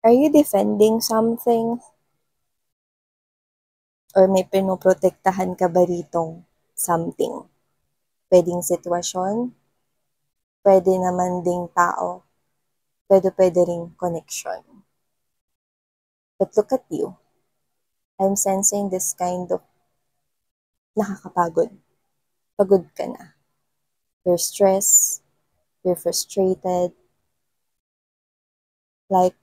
Are you defending something? Or may pinoprotektahan ka ba ritong something? Pwedeng sitwasyon, pwede naman ding tao, pwede ring connection. But look at you. I'm sensing this kind of nakakapagod. Pagod ka na. You're stressed, you're frustrated, like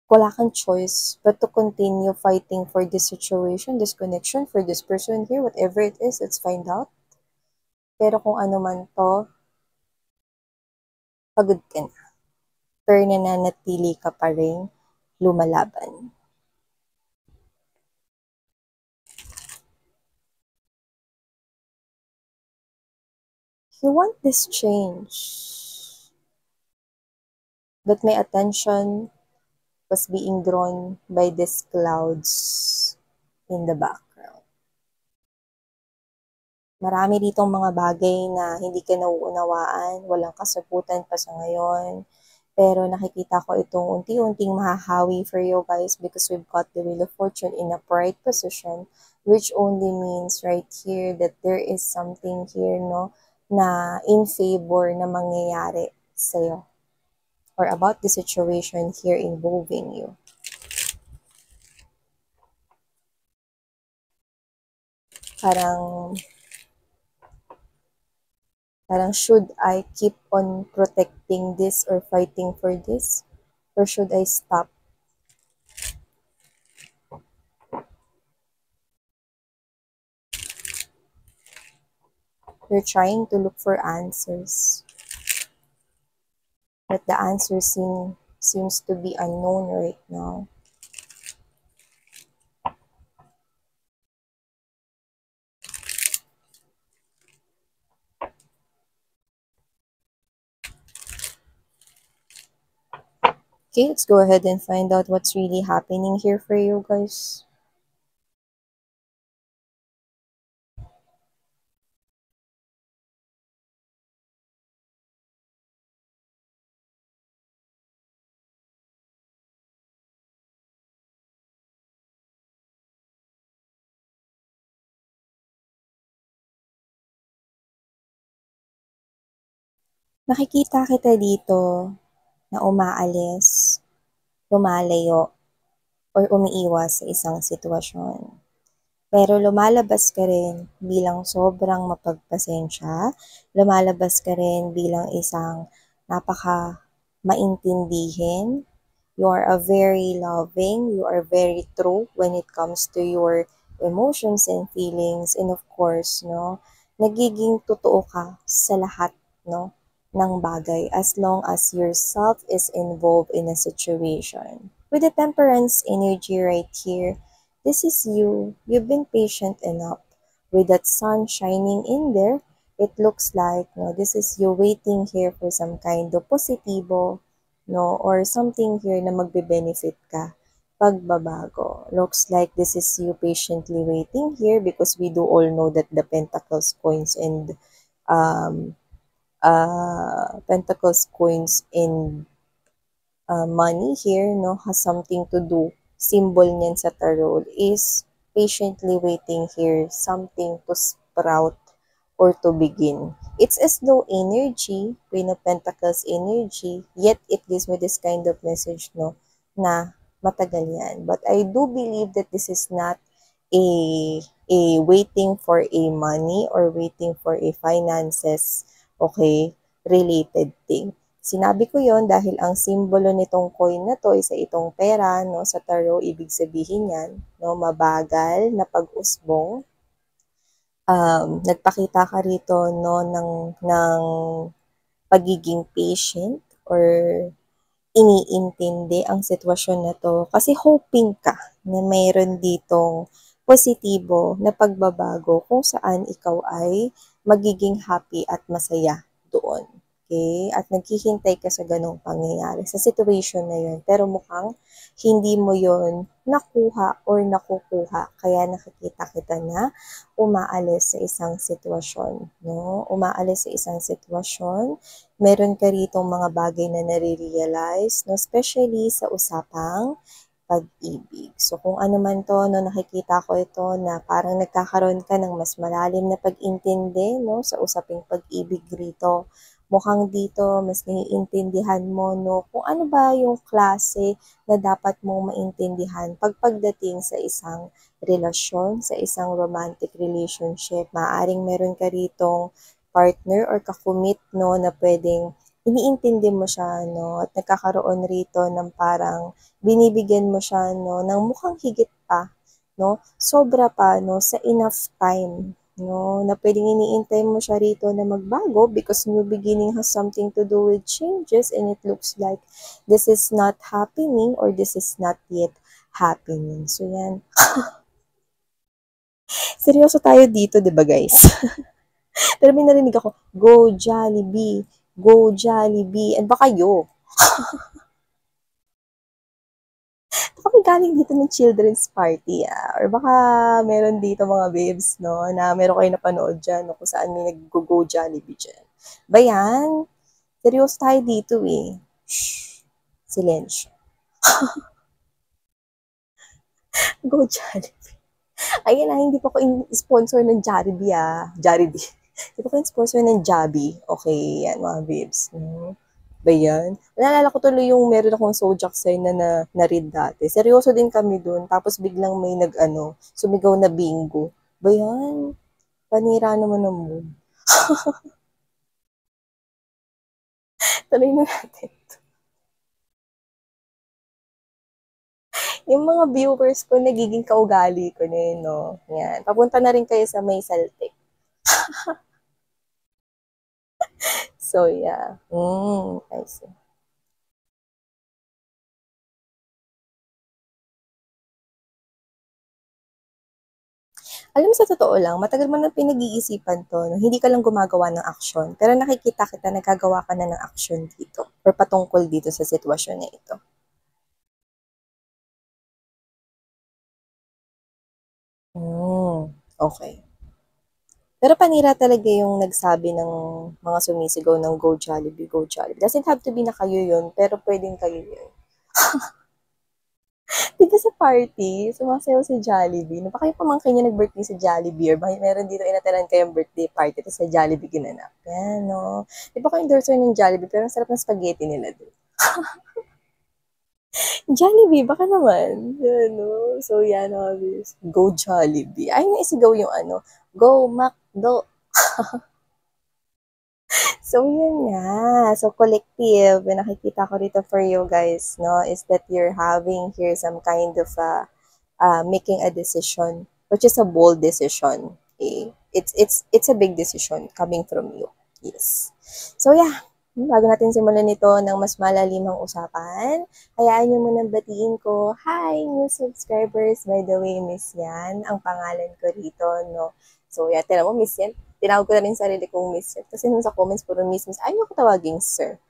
wala kang choice but to continue fighting for this situation, this connection, for this person here, whatever it is, let's find out. Pero kung ano man to, pagod ka na. Pero nananatili ka pa rin lumalaban. You want this change. But my attention was being drawn by these clouds in the background. Marami ditong mga bagay na hindi ka nauunawaan, walang kasagutan pa sa ngayon. Pero nakikita ko itong unti-unting mahahawi for you guys because we've got the Wheel of Fortune in a upright position, which only means right here that there is something here, no, na in favor na mangyayari sa'yo or about the situation here involving you. Parang should I keep on protecting this or fighting for this? Or should I stop? You're trying to look for answers. But the answer seems to be unknown right now. Okay, let's go ahead and find out what's really happening here for you guys. Nakikita kita dito na umaalis, lumalayo, or umiiwas sa isang sitwasyon. Pero lumalabas ka rin bilang sobrang mapagpasensya, lumalabas ka rin bilang isang napaka-maintindihin. You are a very loving, you are very true when it comes to your emotions and feelings. And of course, no, nagiging totoo ka sa lahat, no, ng bagay as long as yourself is involved in a situation. With the temperance energy right here, this is you. You've been patient enough. With that sun shining in there, it looks like, no, this is you waiting here for some kind of positibo, no, or something here na magbe-benefit ka. Pagbabago. Looks like this is you patiently waiting here because we do all know that the Pentacles coins and Pentacles coins and money here, no, has something to do. Symbol niyan sa tarot is patiently waiting here, something to sprout or to begin. It's as though energy, Queen of Pentacles energy, yet it gives me this kind of message, no, na matagal yan. But I do believe that this is not a waiting for a money or waiting for a finances, okay, related thing. Sinabi ko yon dahil ang simbolo nitong coin na to isa itong pera, no, sa tarot, ibig sabihin yan, no, mabagal na pag-usbong. Nagpakita ka rito, no, ng pagiging patient or iniintindi ang sitwasyon na to kasi hoping ka na mayroon ditong positibo na pagbabago kung saan ikaw ay magiging happy at masaya doon. Okay? At naghihintay ka sa ganong pangyayari, sa situation na yun. Pero mukhang hindi mo yun nakuha or nakukuha. Kaya nakikita kita na umaalis sa isang sitwasyon. No? Umaalis sa isang sitwasyon. Meron ka ritong mga bagay na nare-realize, no? Especially sa usapang pag-ibig. So, kung ano man to, no, nakikita ko ito na parang nagkakaroon ka ng mas malalim na pag-intindi, no, sa usaping pag-ibig rito. Mukhang dito, mas naiintindihan mo, no, kung ano ba yung klase na dapat mong maintindihan pagdating sa isang relasyon, sa isang romantic relationship. Maaring meron ka ritong partner or kakumit, no, na pwedeng iniintindi mo siya, no, at nagkakaroon rito ng parang binibigyan mo siya, no, ng mukhang higit pa, no, sobra pa, no, sa enough time, no, na pwedeng iniintay mo siya rito na magbago because new beginning has something to do with changes and it looks like this is not happening or this is not yet happening. So, yan. Seryoso tayo dito, di ba guys? Pero may narinig ako, go Jollibee, go Jollibee, and baka kayo. Kami galing dito ng children's party, or baka meron dito mga babes, no, na meron kayo napanood dyan, no, kung saan may nag-go Jollibee dyan. Ba yan? Seryoso tayo dito eh. Shh. Silensyo. Go Jollibee. Ayun na, hindi pa ko sponsor ng Jollibee Jollibee. Hindi pa ko sponsor ng Jollibee. Okay, yan mga babes. No? Ba yan? Naalala ko tuloy yung meron akong Sojak sign na-read dati. Seryoso din kami dun. Tapos biglang may sumigaw na bingo. Ba yan? Panira naman ng mood. Tuloy na natin. Yung mga viewers ko, nagiging kaugali ko na yun, no? Yan. Papunta na rin kayo sa may saltik. So, yeah. I see. Alam mo, sa totoo lang, matagal mo na pinag-iisipan to, no? Hindi ka lang gumagawa ng aksyon, pero nakikita kita, nagkagawa ka na ng aksyon dito, or patungkol dito sa sitwasyon na ito. Okay. Pero panira talaga yung nagsabi ng mga sumisigaw ng Go Jollibee, Go Jollibee. Doesn't have to be na kayo yun, pero pwedeng kayo yun. Diba sa party, sumasayaw sa Jollibee. No, baka yung pamangkin niya nag-birthday sa Jollibee or baka meron dito inatalan kayong birthday party tapos sa Jollibee ginanap. Yan, no. Di ba ko endorser ng Jollibee pero ang sarap ng spaghetti nila doon. Jollibee, baka naman. Yan, no. So, yan, obvious. Go Jollibee. Ay, naisigaw yung Go McDo. So, yun nga. So, collective, yung nakikita ko rito for you guys, no, is that you're having here some kind of making a decision, which is a bold decision. Okay? It's a big decision coming from you. Yes. So, yeah. Bago natin simulan ito ng mas malalimang usapan, hayaan nyo munang batiin ko, hi, new subscribers. By the way, Miss Yan, ang pangalan ko rito, no? So, yeah, tira mo, Miss Yan. Tinawag ko na rin sarili kong Miss Yan. Kasi nung sa comments, puro Miss, ayaw ko tawaging Sir.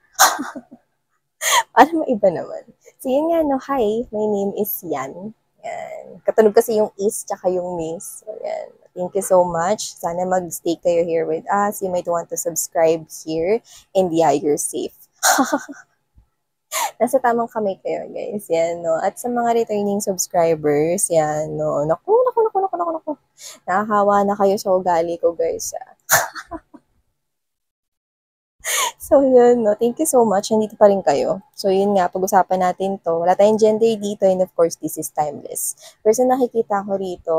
Para maiba naman. So, yun nga, no, hi, my name is Yan. Yan. Katunog kasi yung is tsaka yung miss. So, yan. Thank you so much. Sana mag-stay kayo here with us. You might want to subscribe here. And yeah, you're safe. Nasa tamang kamay kayo, guys. Yan, no. At sa mga returning subscribers, yan, no. Naku. Nakakawa na kayo sa ugali ko, guys. So, yun, no. Thank you so much. Nandito pa rin kayo. So, yun nga, pag-usapan natin to. Wala tayong gender dito and of course, this is timeless. Pero sa nakikita ko rito,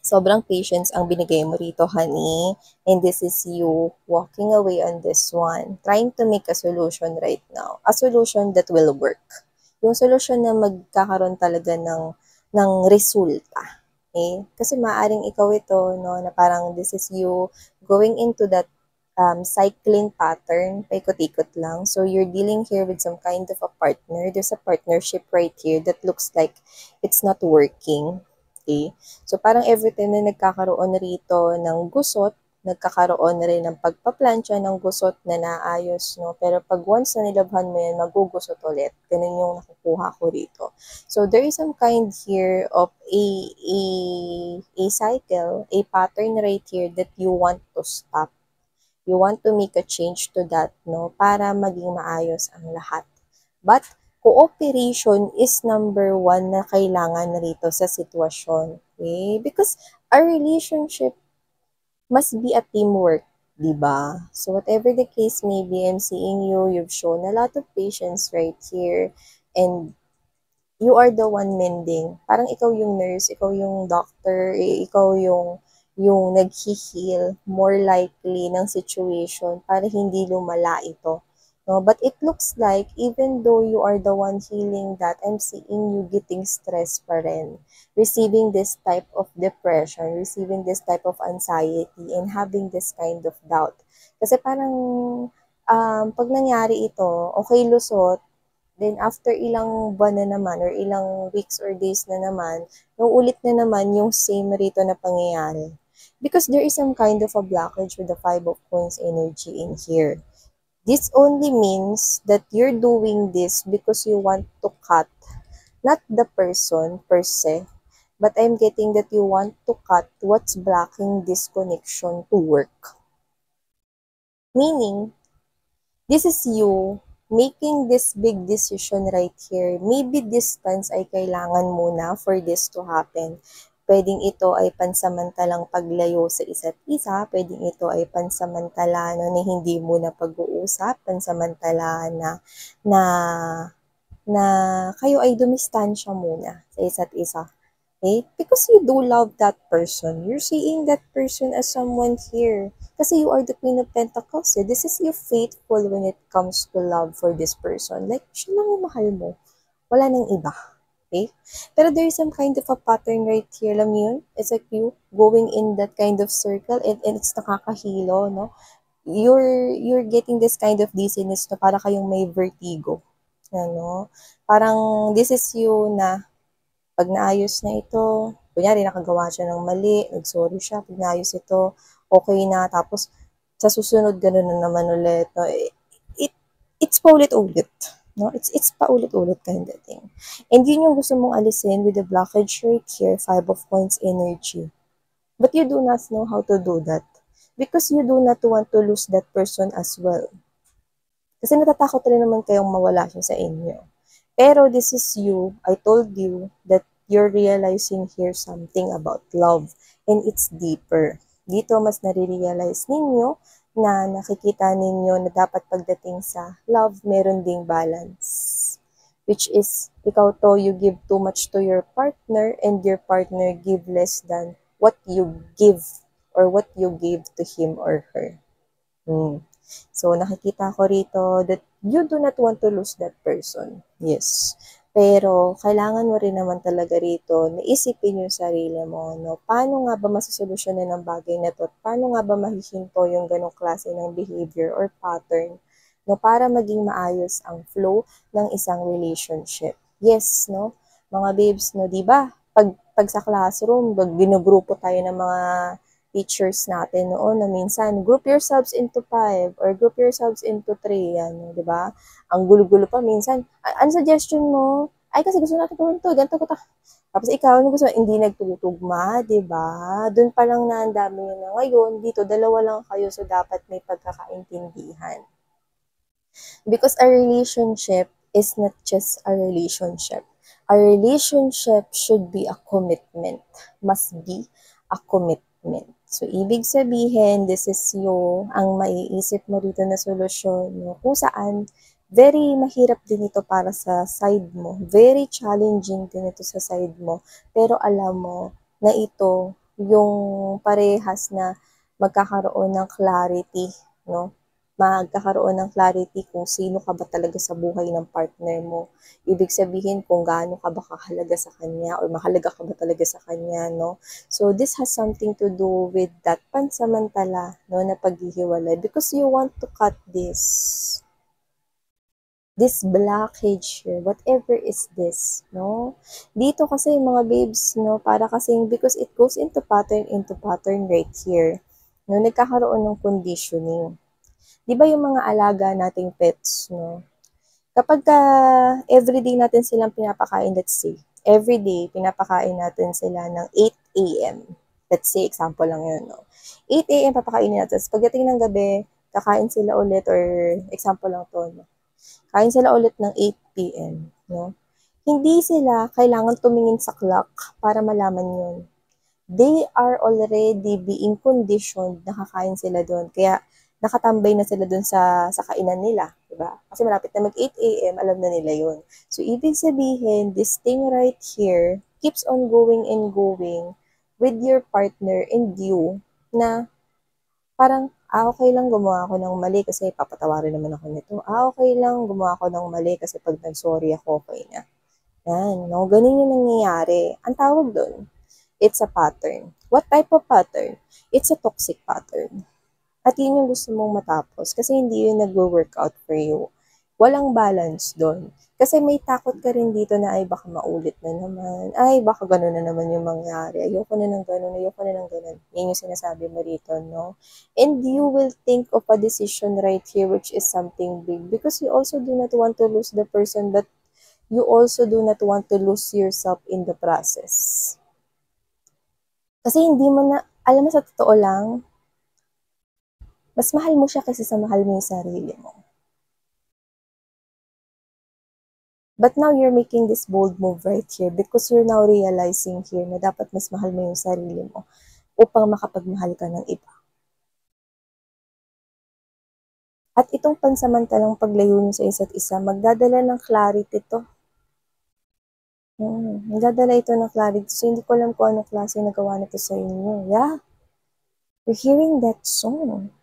sobrang patience ang binigay mo rito, honey. And this is you walking away on this one. Trying to make a solution right now. A solution that will work. Yung solution na magkakaroon talaga ng resulta. Okay? Kasi maaring ikaw ito, no, na parang this is you going into that cycling pattern, paikot-ikot lang. So, you're dealing here with some kind of a partner. There's a partnership right here that looks like it's not working. Okay? So, parang every time na nagkakaroon rito ng gusot, nagkakaroon na rin ng pagpaplantsa ng gusot na naayos, no? Pero pag once na nilabhan mo yan, magugusot ulit. Ganun yung nakukuha ko rito. So, there is some kind here of a cycle, a pattern right here that you want to stop. You want to make a change to that, no? Para maging maayos ang lahat. But, cooperation is number one na kailangan rito sa sitwasyon. Okay? Because a relationship must be a teamwork, di ba? So whatever the case may be, I'm seeing you, you've shown a lot of patience right here, and you are the one mending. Parang ikaw yung nurse, ikaw yung doctor, ikaw yung nag-heal more likely ng situation para hindi lumala ito. No, but it looks like even though you are the one healing that, I'm seeing you getting stressed pa rin, receiving this type of depression, receiving this type of anxiety, and having this kind of doubt. Kasi parang pag nangyari ito, okay lusot, then after ilang buwan na naman or ilang weeks or days na naman, nauulit na naman yung same rito na pangyayari. Because there is some kind of a blockage with the Five of Coins energy in here. This only means that you're doing this because you want to cut, not the person per se, but I'm getting that you want to cut what's blocking this connection to work. Meaning, this is you making this big decision right here. Maybe distance ay kailangan muna for this to happen. Pwedeng ito ay pansamantalang paglayo sa isa't isa, pwedeng ito ay pansamantala na hindi muna pag-uusap, pansamantala na kayo ay dumistansya muna sa isa't isa. Okay? Because you do love that person. You're seeing that person as someone here. Kasi you are the Queen of Pentacles. Eh. This is you faithful when it comes to love for this person. Like, siya lang yung mahal mo. Wala nang iba. Okay? Pero there is some kind of a pattern right here. Alam mo yun? It's like you going in that kind of circle and it's nakakahilo, no? You're getting this kind of dizziness na para kayong may vertigo. Ano? Parang this is you na pag naayos na ito, kunyari nakagawa siya ng mali, nag-sorry siya, pag naayos ito, okay na, tapos sa susunod gano'n na naman ulit. No? It's paulit-ulit. No? It's paulit-ulit kind of thing. And yun yung gusto mong alisin with the blockage right here, Five of Coins energy. But you do not know how to do that. Because you do not want to lose that person as well. Kasi natatakot rin naman kayong mawala siya sa inyo. Pero this is you, I told you that you're realizing here something about love and it's deeper. Dito mas nare-realize ninyo na nakikita ninyo na dapat pagdating sa love, meron ding balance. Which is, ikaw to, you give too much to your partner and your partner give less than what you give or what you give to him or her. So, nakikita ko rito that you do not want to lose that person. Yes. Pero, kailangan mo rin naman talaga rito na isipin yung sarili mo, no? Paano nga ba masusolusyonan ng bagay na to? Paano nga ba mahihinto yung ganong klase ng behavior or pattern, no? Para maging maayos ang flow ng isang relationship. Yes, no? Mga babes, no? Diba? Pag sa classroom, pag ginugrupo tayo ng mga teachers natin noon na minsan, group yourselves into 5 or group yourselves into 3, yan, di ba? Ang gulo-gulo pa minsan, ano suggestion mo? Ay, kasi gusto natin gawin to, ganito ko ta. Tapos ikaw, ano gusto, hindi nagtutugma, di ba? Doon pa lang na ang dami yun na. Ngayon, dito, dalawa lang kayo, so dapat may pagkakaintindihan. Because a relationship is not just a relationship. A relationship should be a commitment. Must be a commitment. So, ibig sabihin, this is you, ang maiisip mo dito na solusyon, no? Kung saan, very mahirap din ito para sa side mo. Very challenging din ito sa side mo. Pero alam mo na ito, yung parehas na magkakaroon ng clarity, no? Magkakaroon ng clarity kung sino ka ba talaga sa buhay ng partner mo. Ibig sabihin kung gaano ka ba kahalaga sa kanya or mahalaga ka ba talaga sa kanya, no? So, this has something to do with that pansamantala, no, na paghihiwalay because you want to cut this blockage here, whatever is this, no? Dito kasi mga babes, no, para kasing because it goes into pattern right here. no, nagkakaroon ng conditioning. Di ba yung mga alaga nating pets, no? Kapag everyday natin silang pinapakain, let's say, everyday pinapakain natin sila ng 8 a.m. Let's say, example lang yun, no? 8 a.m. papakainin natin. Tapos pagdating ng gabi, kakain sila ulit, or example lang to, no? Kain sila ulit ng 8 p.m., no? Hindi sila kailangan tumingin sa clock para malaman yun. They are already being conditioned na kakain sila doon. Kaya nakatambay na sila doon sa kainan nila, di ba? Kasi malapit na mag 8 a.m., alam na nila yun. So, ibig sabihin, this thing right here keeps on going and going with your partner and you na parang, okay lang gumawa ako ng mali kasi papatawarin naman ako nito. Okay lang gumawa ako ng mali kasi pag nag-sorry ako, okay na. Yan, no? Ganun yung nangyayari. Ang tawag doon, it's a pattern. What type of pattern? It's a toxic pattern. At yun yung gusto mong matapos kasi hindi yun nag-workout for you. Walang balance doon. Kasi may takot ka rin dito na ay baka maulit na naman. Ay baka gano'n na naman yung mangyari. Ayoko na ng gano'n, ayoko na ng gano'n. Yan yung sinasabi mo rito, no? And you will think of a decision right here which is something big because you also do not want to lose the person but you also do not want to lose yourself in the process. Kasi hindi mo na, alam mo sa totoo lang, mas mahal mo siya kasi sa mahal mo yung sarili mo. But now you're making this bold move right here because you're now realizing here na dapat mas mahal mo yung sarili mo upang makapagmahal ka ng iba. At itong pansamantalang paglayo niyo sa isa't isa, magdadala ng clarity to. Magdadala ito ng clarity. So, hindi ko alam kung anong klase nagawa nito sa inyo. Yeah. You're hearing that song.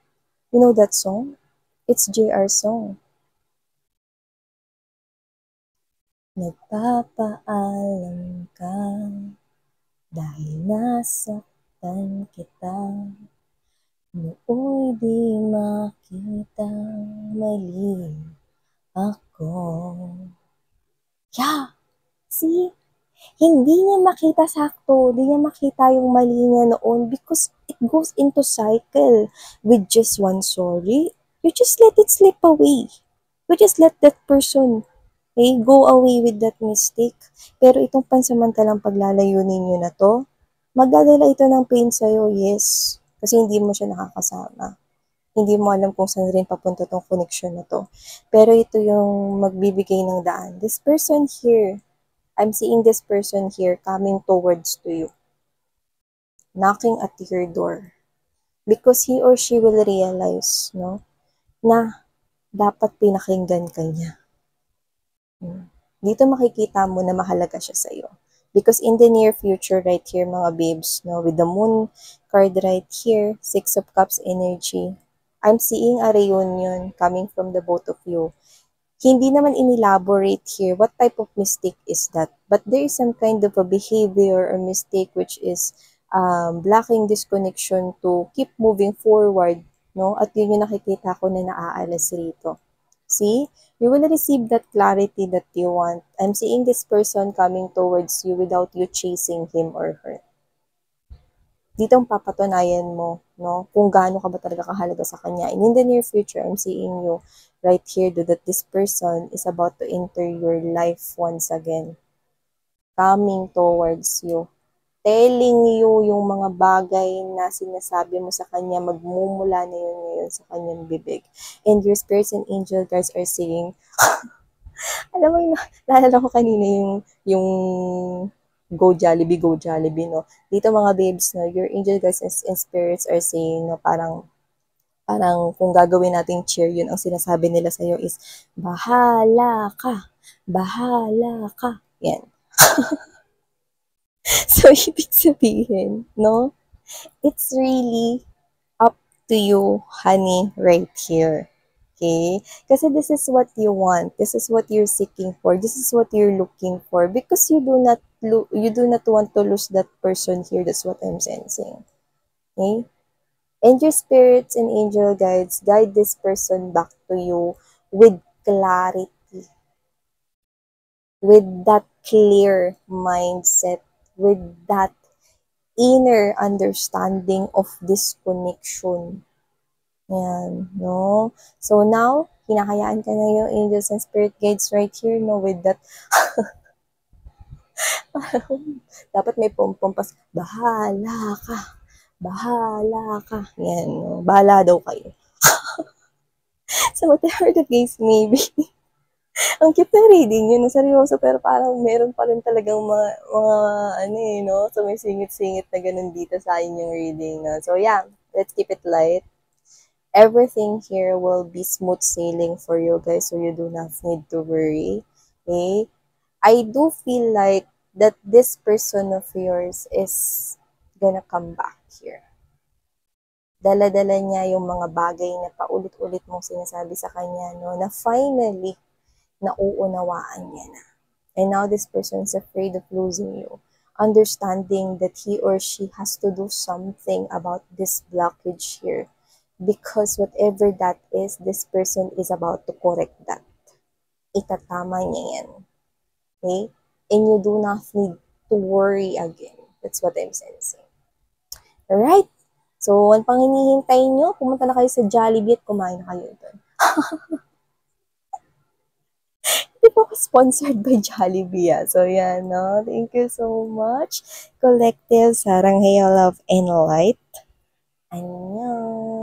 You know that song? It's JR song. Nagpapaalam ka dahil nasaktan kita. Nooy di makita mali ako. Yeah, see? Hindi niya makita sakto, hindi niya makita yung mali niya noon because it goes into cycle. With just one sorry, you just let it slip away. You just let that person go away with that mistake. Pero itong pansamantalang paglalayo ninyo na to, magdadala ito ng pain sa'yo, yes. Kasi hindi mo siya nakakasama. Hindi mo alam kung saan rin papunta tong connection na to. Pero ito yung magbibigay ng daan. This person here, I'm seeing this person here coming towards to you. Knocking at your door. Because he or she will realize, no, na dapat pinakinggan ka niya. Dito makikita mo na mahalaga siya sa'yo. Because in the near future, right here, mga babes, no, with the moon card right here, 6 of Cups energy, I'm seeing a reunion coming from the both of you. Hindi naman inelaborate here what type of mistake is that. But there is some kind of a behavior or mistake which is blocking this connection to keep moving forward, no? At yun yung nakikita ko na naaalas rito. See? You will receive that clarity that you want. I'm seeing this person coming towards you without you chasing him or her. Dito ang papatunayan mo, no, kung gaano ka ba talaga kahalaga sa kanya. And in the near future, I'm seeing you right here that this person is about to enter your life once again. Coming towards you. Telling you yung mga bagay na sinasabi mo sa kanya, magmumula na yun ngayon sa kanyang bibig. And your spirits and angel guys are saying, alam mo yung, naalala ko kanina yung go Jollibee, no? Dito mga babes, no, your angel guys and spirits are saying, no, parang kung gagawin nating cheer, yun ang sinasabi nila sa'yo is, bahala ka, bahala ka. Yan. So, ibig sabihin, no, it's really up to you, honey, right here. Okay? Kasi this is what you want. This is what you're seeking for. This is what you're looking for. Because you do not want to lose that person here. That's what I'm sensing. Okay? And your spirits and angel guides guide this person back to you with clarity. With that clear mindset. With that inner understanding of this connection. Yan, no? So now, hinahayaan ka na yung angels and spirit guides right here, no? With that, dapat may pompompas, bahala ka. Yan, no? Bahala daw kayo. So whatever the case may be, ang cute na reading yun, seryoso, pero parang meron pa rin talagang mga ano eh, no? So may singit-singit na ganun dito sa inyong reading, no? So yeah, let's keep it light. Everything here will be smooth sailing for you guys, so you do not need to worry. Okay? I do feel like that this person of yours is gonna come back here. Dala-dala niya yung mga bagay na paulit-ulit mong sinasabi sa kanya, no, na finally, nauunawaan niya na. And now this person is afraid of losing you, understanding that he or she has to do something about this blockage here. Because whatever that is, this person is about to correct that. Itatama niya yan. Okay? And you do not need to worry again. That's what I'm sensing. Alright? So, ang pang hinihintay nyo, pumunta na kayo sa Jollibee at kumain na kayo doon. Hindi po ako sponsored by Jollibee. So, yan, no? Thank you so much. Collective, sarang hayo, love, and light. Annyeong.